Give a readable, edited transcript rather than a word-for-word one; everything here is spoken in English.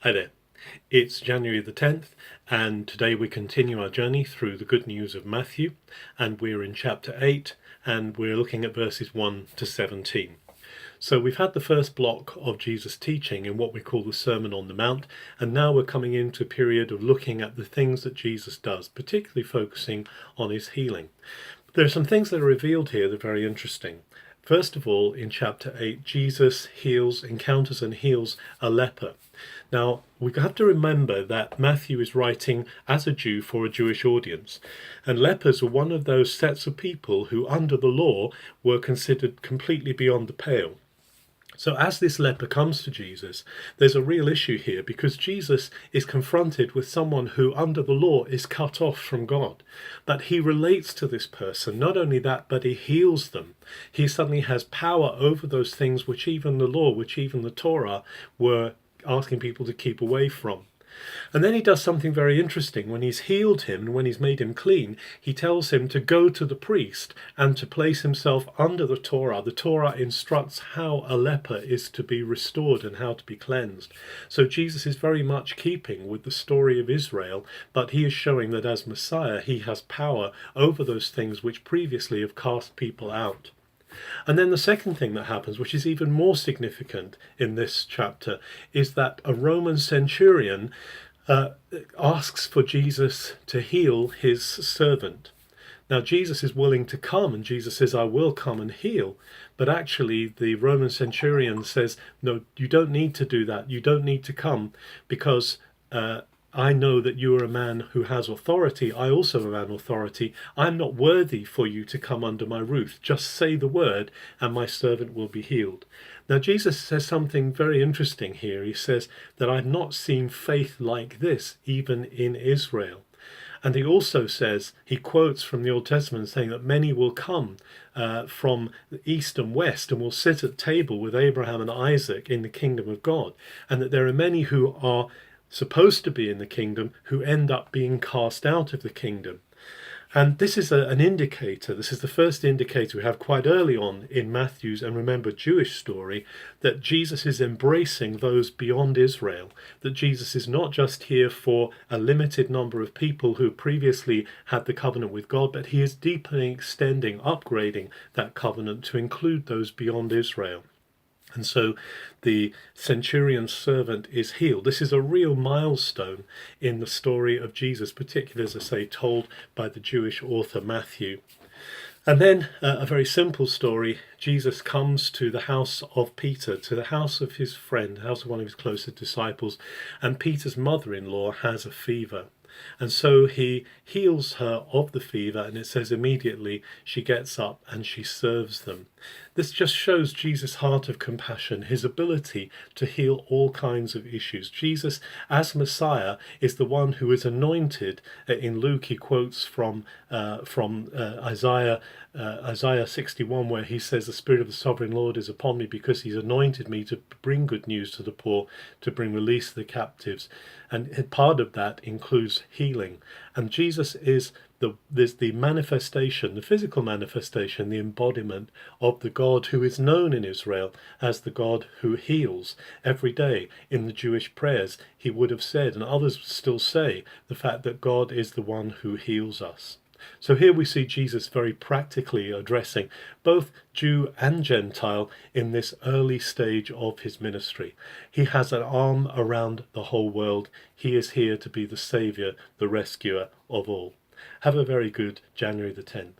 Hi there. It's January the 10th, and today we continue our journey through the good news of Matthew, and we're in chapter 8, and we're looking at verses 1 to 17. So we've had the first block of Jesus' teaching in what we call the Sermon on the Mount, and now we're coming into a period of looking at the things that Jesus does, particularly focusing on his healing. There are some things that are revealed here that are very interesting. First of all, in chapter 8, Jesus encounters and heals a leper. Now, we have to remember that Matthew is writing as a Jew for a Jewish audience, and lepers were one of those sets of people who, under the law, were considered completely beyond the pale. So as this leper comes to Jesus, there's a real issue here because Jesus is confronted with someone who under the law is cut off from God. But he relates to this person. Not only that, but he heals them. He suddenly has power over those things which even the law, which even the Torah were asking people to keep away from. And then he does something very interesting. When he's healed him and when he's made him clean, he tells him to go to the priest and to place himself under the Torah. The Torah instructs how a leper is to be restored and how to be cleansed. So Jesus is very much keeping with the story of Israel, but he is showing that as Messiah, he has power over those things which previously have cast people out. And then the second thing that happens, which is even more significant in this chapter, is that a Roman centurion asks for Jesus to heal his servant. Now Jesus is willing to come, and Jesus says, I will come and heal. But actually the Roman centurion says, no, you don't need to do that. You don't need to come because I know that you are a man who has authority. I also am a man of authority. I'm not worthy for you to come under my roof. Just say the word and my servant will be healed. Now Jesus says something very interesting here. He says that I've not seen faith like this even in Israel. And he also says, he quotes from the Old Testament saying that many will come from the east and west and will sit at table with Abraham and Isaac in the kingdom of God. And that there are many who are supposed to be in the kingdom who end up being cast out of the kingdom. And this is an indicator. This is the first indicator we have quite early on in Matthew's, and remember, Jewish story, that Jesus is embracing those beyond Israel, that Jesus is not just here for a limited number of people who previously had the covenant with God, but he is deepening, extending, upgrading that covenant to include those beyond Israel. And so the centurion's servant is healed. This is a real milestone in the story of Jesus, particularly, as I say, told by the Jewish author Matthew. And then a very simple story. Jesus comes to the house of Peter, to the house of his friend, the house of one of his closest disciples, and Peter's mother-in-law has a fever. And so he heals her of the fever, and it says immediately she gets up and she serves them. This just shows Jesus' heart of compassion, his ability to heal all kinds of issues. Jesus, as Messiah, is the one who is anointed. In Luke, he quotes from Isaiah 61, where he says, the Spirit of the Sovereign Lord is upon me because he's anointed me to bring good news to the poor, to bring release to the captives. And part of that includes healing. And Jesus is the manifestation, the physical manifestation, the embodiment of the God who is known in Israel as the God who heals. Every day in the Jewish prayers he would have said, and others still say, the fact that God is the one who heals us. So here we see Jesus very practically addressing both Jew and Gentile in this early stage of his ministry. He has an arm around the whole world. He is here to be the Saviour, the rescuer of all. Have a very good January the 10th.